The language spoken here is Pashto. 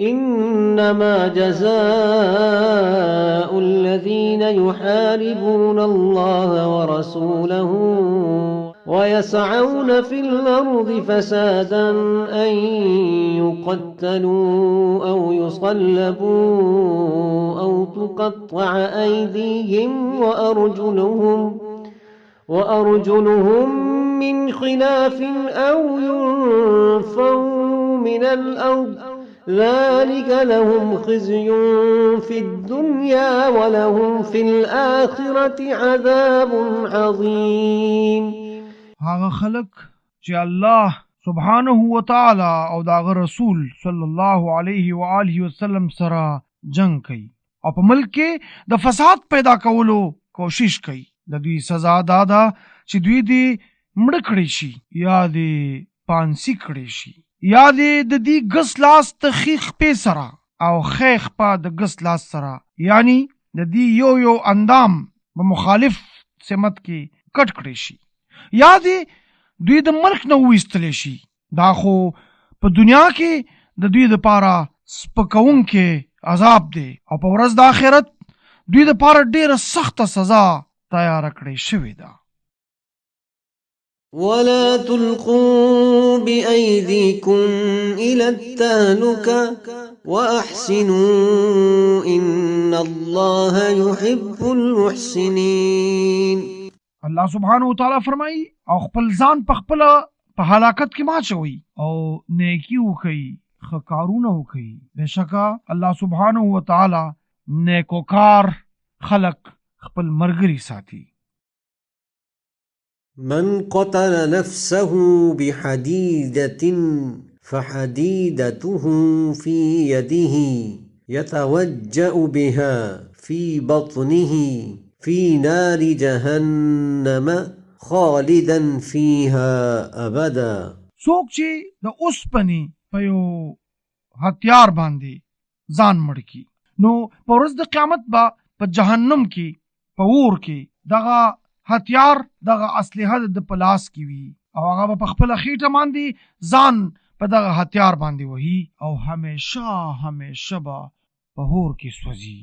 إنما جزاء الذين يحاربون الله ورسوله ويسعون في الأرض فسادا أن يقتلوا أو يصلبوا أو تقطع أيديهم وأرجلهم من خلاف أو ينفوا من الأرض ذلك لهم خزي في الدنيا ولهم في الآخرة عذاب عظيم. هغه خلق چې الله سبحانه و تعالی او داغه رسول صلی الله علیه و آله وسلم سره جنگ کوي او په ملک کې د فساد پیدا کولو کوشش کوي، د دوی سزا دادا چې دوی دې مړ کړي شي یا دې پانسی کړي شي یا دې د دې ګس لاس تخیخ په سره او خیخ په د ګس لاس سره، یعنی د دې یو اندام په مخالف سمت کې کټ کړي شي یا دې دوی د ملک نه وېستلی شي. دا خو په دنیا کې د دوی دپاره سپکونکی عذاب دی او په ورځ د آخرت دوی دپاره ډېره سخته سزا تیاره کړې شوې ده. ولا تلقوا بأيديكم إلى التهلكة وأحسنوا إن الله يحب المحسنين. الله سبحانه وتعالی فرمایي او خپل ځان په خپل په هلاکت کې ماچوي او نیکی وکړي، ښه کارونه وکړي. بېشکه الله سبحانه وتعالی نیکوکار خلق خپل مرګري ساتي. من قتل نفسه بحديدة فحديدته في يده يتوجأ بها في بطنه في نار جهنم خالدا فيها ابدا. څوک چې د اوسپنې په یو هتیار باندې ځان مړ کړي نو په ورځ د قیامت به په جهنم کې په اور کې دغه هتیار دغه اسلحه د په لاس کې وي او هغه به په خپله خېټه باندې ځان په دغه هتیار باندې وهي او همیشه به په اور کې سوځي.